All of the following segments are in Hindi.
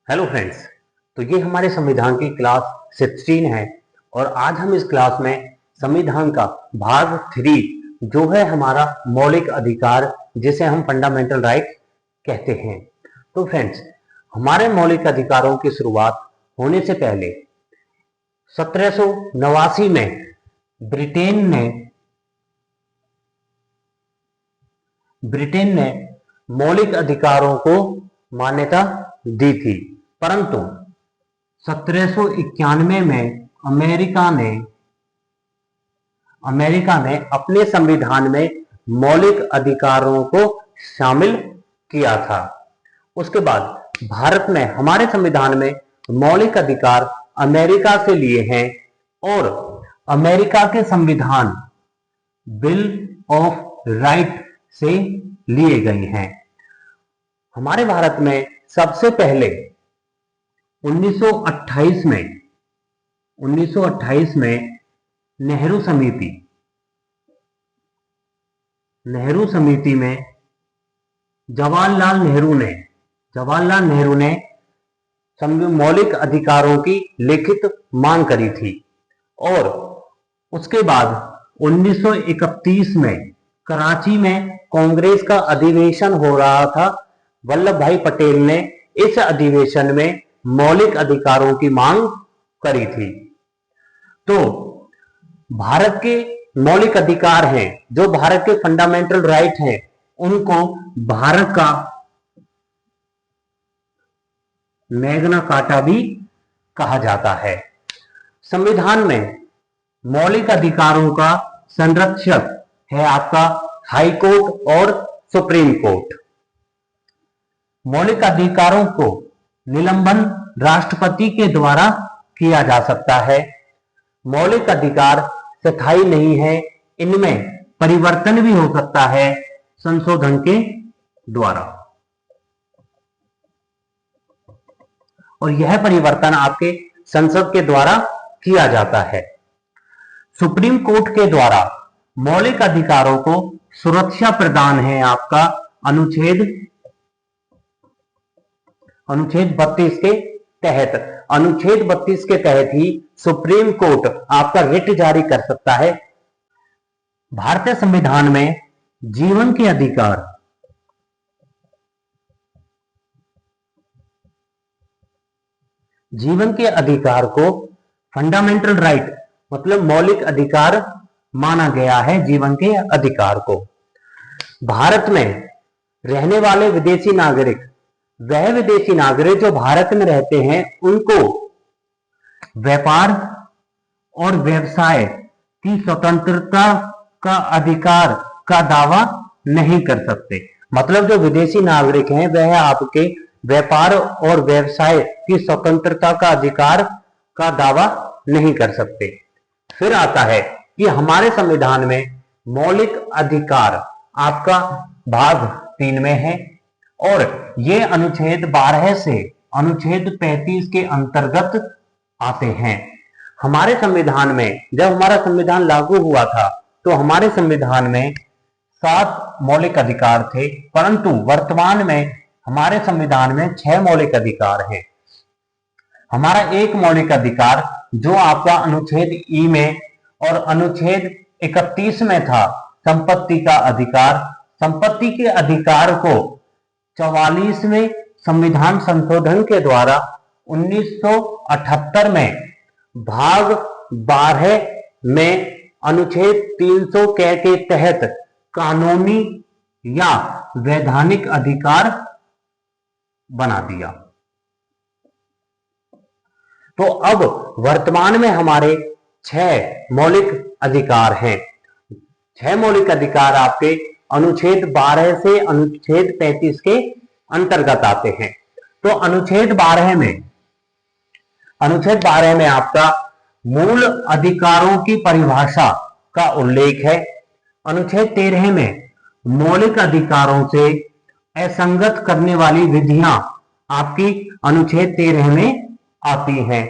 Hello friends. तो ये हमारे संविधान की क्लास 16 है और आज हम इस क्लास में संविधान का भाग 3 जो है हमारा मौलिक अधिकार जिसे हम फंडामेंटल राइट कहते हैं। तो फ्रेंड्स, हमारे मौलिक अधिकारों की शुरुआत होने से पहले 1789 में ब्रिटेन ने मौलिक अधिकारों को मान्यता दी थी, परंतु 1791 में अमेरिका ने अपने संविधान में मौलिक अधिकारों को शामिल किया था। उसके बाद भारत ने हमारे संविधान में मौलिक अधिकार अमेरिका से लिए हैं और अमेरिका के संविधान बिल ऑफ राइट से लिए गए हैं। हमारे भारत में सबसे पहले 1928 में नेहरू समिति में जवाहरलाल नेहरू ने मौलिक अधिकारों की लिखित मांग करी थी और उसके बाद 1931 में कराची में कांग्रेस का अधिवेशन हो रहा था। वल्लभ भाई पटेल ने इस अधिवेशन में मौलिक अधिकारों की मांग करी थी। तो भारत के मौलिक अधिकार हैं, जो भारत के फंडामेंटल राइट हैं, उनको भारत का मैग्ना कार्टा भी कहा जाता है। संविधान में मौलिक अधिकारों का संरक्षक है आपका हाई कोर्ट और सुप्रीम कोर्ट। मौलिक अधिकारों को निलंबन राष्ट्रपति के द्वारा किया जा सकता है। मौलिक अधिकार स्थायी नहीं है, इनमें परिवर्तन भी हो सकता है संशोधन के द्वारा, और यह परिवर्तन आपके संसद के द्वारा किया जाता है। सुप्रीम कोर्ट के द्वारा मौलिक अधिकारों को सुरक्षा प्रदान है आपका अनुच्छेद 32 के तहत। अनुच्छेद 32 के तहत ही सुप्रीम कोर्ट आपका रिट जारी कर सकता है। भारतीय संविधान में जीवन के अधिकार को फंडामेंटल राइट मतलब मौलिक अधिकार माना गया है। जीवन के अधिकार को भारत में रहने वाले विदेशी नागरिक, वह विदेशी नागरिक जो भारत में रहते हैं, उनको व्यापार और व्यवसाय की स्वतंत्रता का अधिकार का दावा नहीं कर सकते। मतलब जो विदेशी नागरिक हैं वह आपके व्यापार और व्यवसाय की स्वतंत्रता का अधिकार का दावा नहीं कर सकते। फिर आता है कि हमारे संविधान में मौलिक अधिकार आपका भाग 3 में है और ये अनुच्छेद 12 से अनुच्छेद 35 के अंतर्गत आते हैं। हमारे संविधान में जब हमारा संविधान लागू हुआ था तो हमारे संविधान में 7 मौलिक अधिकार थे, परंतु वर्तमान में हमारे संविधान में 6 मौलिक अधिकार हैं। हमारा एक मौलिक अधिकार जो आपका अनुच्छेद ई में और अनुच्छेद 31 में था, संपत्ति का अधिकार। संपत्ति के अधिकार को 44वें संविधान संशोधन के द्वारा 1978 में भाग 12 में अनुच्छेद 300 के तहत कानूनी या वैधानिक अधिकार बना दिया। तो अब वर्तमान में हमारे 6 मौलिक अधिकार हैं। 6 मौलिक अधिकार आपके अनुच्छेद 12 से अनुच्छेद 35 के अंतर्गत आते हैं। तो अनुच्छेद 12 में आपका मूल अधिकारों की परिभाषा का उल्लेख है। अनुच्छेद 13 में मौलिक अधिकारों से असंगत करने वाली विधियां आपकी अनुच्छेद 13 में आती हैं।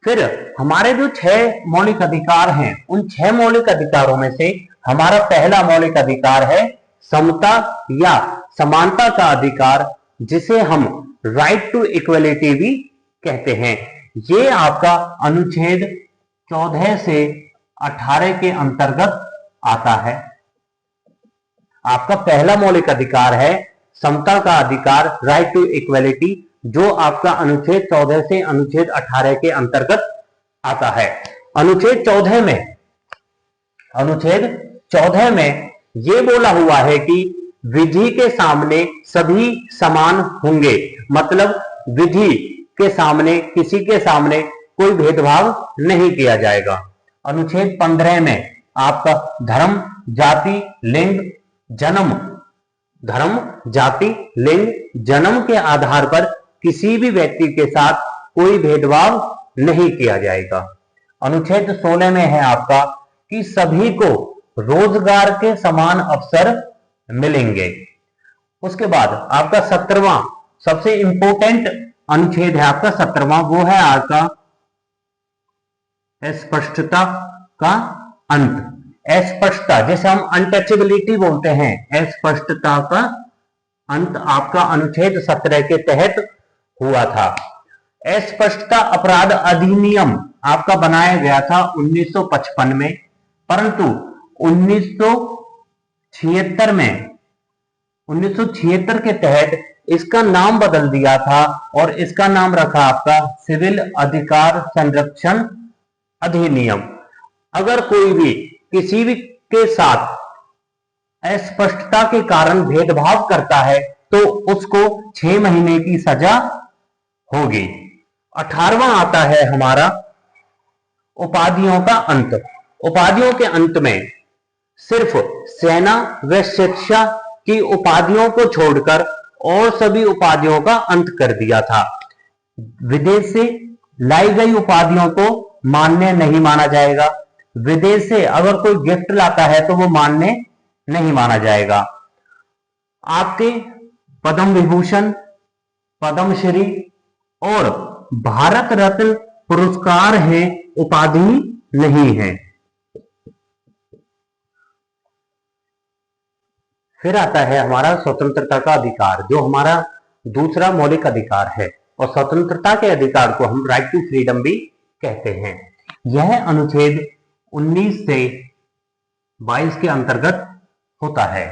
फिर हमारे जो 6 मौलिक अधिकार हैं, उन 6 मौलिक अधिकारों में से हमारा पहला मौलिक अधिकार है समता या समानता का अधिकार, जिसे हम राइट टू इक्वलिटी भी कहते हैं। ये आपका अनुच्छेद 14 से 18 के अंतर्गत आता है। आपका पहला मौलिक अधिकार है समता का अधिकार, राइट टू इक्वलिटी, जो आपका अनुच्छेद 14 से अनुच्छेद 18 के अंतर्गत आता है। अनुच्छेद 14 में ये बोला हुआ है कि विधि के सामने सभी समान होंगे, मतलब विधि के सामने किसी के सामने कोई भेदभाव नहीं किया जाएगा। अनुच्छेद 15 में आपका धर्म, जाति, लिंग, जन्म के आधार पर किसी भी व्यक्ति के साथ कोई भेदभाव नहीं किया जाएगा। अनुच्छेद 16 में है आपका कि सभी को रोजगार के समान अवसर मिलेंगे। उसके बाद आपका 17वां सबसे इंपॉर्टेंट अनुच्छेद है आपका 17वां, वो है आपका अस्पष्टता का अंत। अस्पष्टता, जैसे हम अनटचेबिलिटी बोलते हैं, अस्पष्टता का अंत आपका अनुच्छेद 17 के तहत हुआ था। अस्पष्टता अपराध अधिनियम आपका बनाया गया था 1955 में, परंतु 1976 के तहत इसका नाम बदल दिया था और इसका नाम रखा आपका सिविल अधिकार संरक्षण अधिनियम। अगर कोई भी किसी भी के साथ अस्पष्टता के कारण भेदभाव करता है तो उसको 6 महीने की सजा होगी। 18वां आता है हमारा उपाधियों का अंत। उपाधियों के अंत में सिर्फ सेना व शिक्षा की उपाधियों को छोड़कर और सभी उपाधियों का अंत कर दिया था। विदेश से लाई गई उपाधियों को मान्य नहीं माना जाएगा। विदेश से अगर कोई गिफ्ट लाता है तो वो मान्य नहीं माना जाएगा। आपके पद्म विभूषण, पद्मश्री और भारत रत्न पुरस्कार है, उपाधि नहीं है। फिर आता है हमारा स्वतंत्रता का अधिकार, जो हमारा दूसरा मौलिक अधिकार है, और स्वतंत्रता के अधिकार को हम राइट टू फ्रीडम भी कहते हैं। यह अनुच्छेद 19 से 22 के अंतर्गत होता है।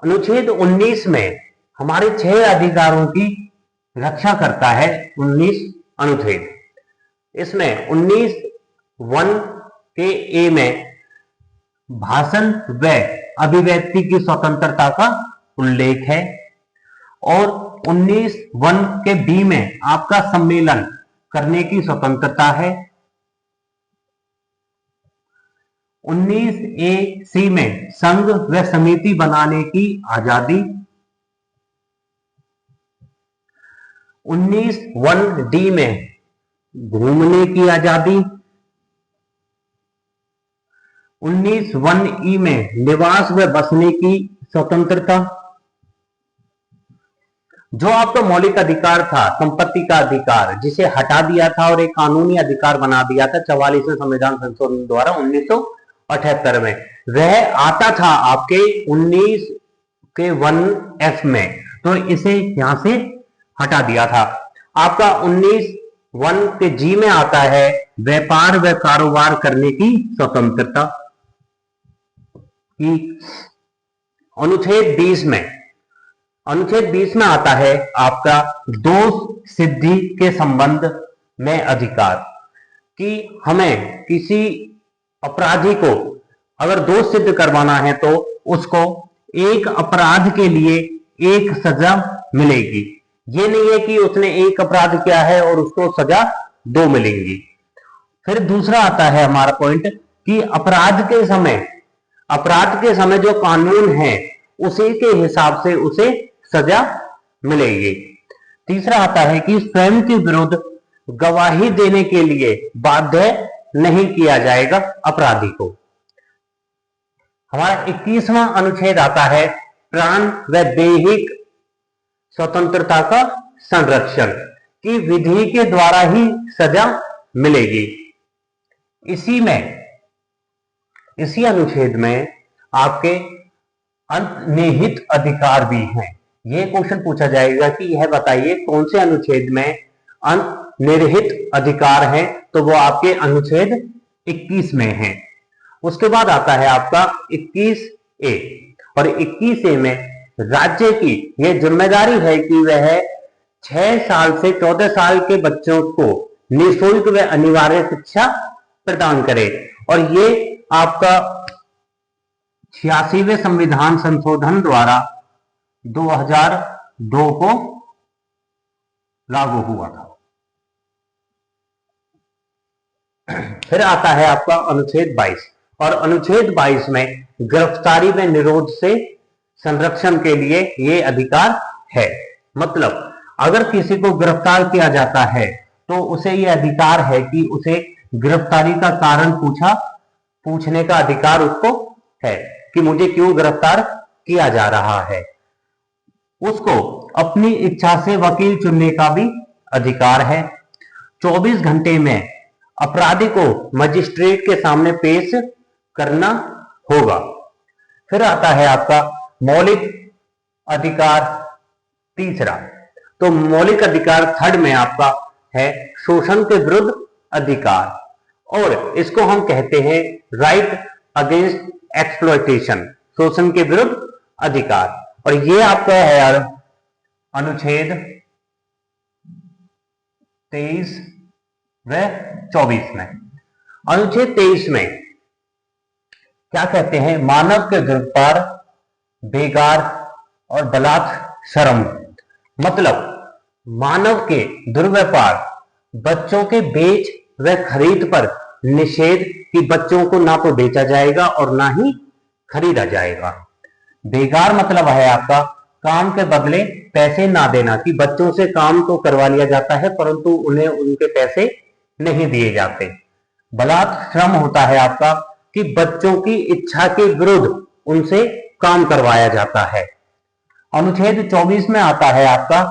अनुच्छेद 19 में हमारे 6 अधिकारों की रक्षा करता है 19 अनुच्छेद। इसमें 19(1) के ए में भाषण व अभिव्यक्ति की स्वतंत्रता का उल्लेख है, और 19(1) के बी में आपका सम्मेलन करने की स्वतंत्रता है। 19(a) सी में संघ व समिति बनाने की आजादी। 19(1) डी में घूमने की आजादी। 19(1) ई में निवास व बसने की स्वतंत्रता। जो आपका मौलिक अधिकार था संपत्ति का अधिकार, जिसे हटा दिया था और एक कानूनी अधिकार बना दिया था 44वें संविधान संशोधन द्वारा 1978 में, वह आता था आपके 19 के 1F में, तो इसे यहां से हटा दिया था। आपका 19(1) के जी में आता है व्यापार व कारोबार करने की स्वतंत्रता की। अनुच्छेद 20 में आता है आपका दोष सिद्धि के संबंध में अधिकार, कि हमें किसी अपराधी को अगर दोष सिद्ध करवाना है तो उसको एक अपराध के लिए एक सजा मिलेगी। ये नहीं है कि उसने एक अपराध किया है और उसको सजा 2 मिलेंगी। फिर दूसरा आता है हमारा पॉइंट कि अपराध के समय जो कानून है उसी के हिसाब से उसे सजा मिलेगी। तीसरा आता है कि स्वयं के विरुद्ध गवाही देने के लिए बाध्य नहीं किया जाएगा अपराधी को। हमारा 21वां अनुच्छेद आता है प्राण व दैहिक स्वतंत्रता का संरक्षण, की विधि के द्वारा ही सजा मिलेगी। इसी अनुच्छेद में आपके अंतर्निहित अधिकार भी हैं। ये क्वेश्चन पूछा जाएगा कि यह बताइए कौन से अनुच्छेद में अंतर्निहित अधिकार है, तो वो आपके अनुच्छेद 21 में है। उसके बाद आता है आपका 21A, और 21A में राज्य की यह जिम्मेदारी है कि वह 6 साल से 14 साल के बच्चों को निःशुल्क व अनिवार्य शिक्षा प्रदान करे, और ये आपका 86वें संविधान संशोधन द्वारा 2002 को लागू हुआ था। फिर आता है आपका अनुच्छेद 22, और अनुच्छेद 22 में गिरफ्तारी में निरोध से संरक्षण के लिए ये अधिकार है। मतलब अगर किसी को गिरफ्तार किया जाता है तो उसे ये अधिकार है कि उसे गिरफ्तारी का कारण पूछने का अधिकार उसको है कि मुझे क्यों गिरफ्तार किया जा रहा है। उसको अपनी इच्छा से वकील चुनने का भी अधिकार है। 24 घंटे में अपराधी को मजिस्ट्रेट के सामने पेश करना होगा। फिर आता है आपका मौलिक अधिकार तीसरा, तो मौलिक अधिकार थर्ड में आपका है शोषण के विरुद्ध अधिकार, और इसको हम कहते हैं राइट अगेंस्ट एक्सप्लॉयटेशन, शोषण के विरुद्ध अधिकार। और ये आपका है यार अनुच्छेद 23 व 24 में। अनुच्छेद 23 में क्या कहते हैं, मानव के दुर्व्यवहार, बेगार और बलात्श्रम, मतलब मानव के दुर्व्यवहार, बच्चों के बेच व खरीद पर निषेध कि बच्चों को ना तो बेचा जाएगा और ना ही खरीदा जाएगा। बेगार मतलब है आपका काम के बदले पैसे ना देना, कि बच्चों से काम तो करवा लिया जाता है परंतु उन्हें उनके पैसे नहीं दिए जाते। बलात्श्रम होता है आपका कि बच्चों की इच्छा के विरुद्ध उनसे काम करवाया जाता है। अनुच्छेद 24 में आता है आपका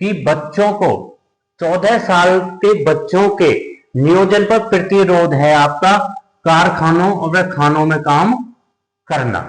कि बच्चों को 14 साल के बच्चों के नियोजन पर प्रतिरोध है आपका कारखानों और खानों में काम करना।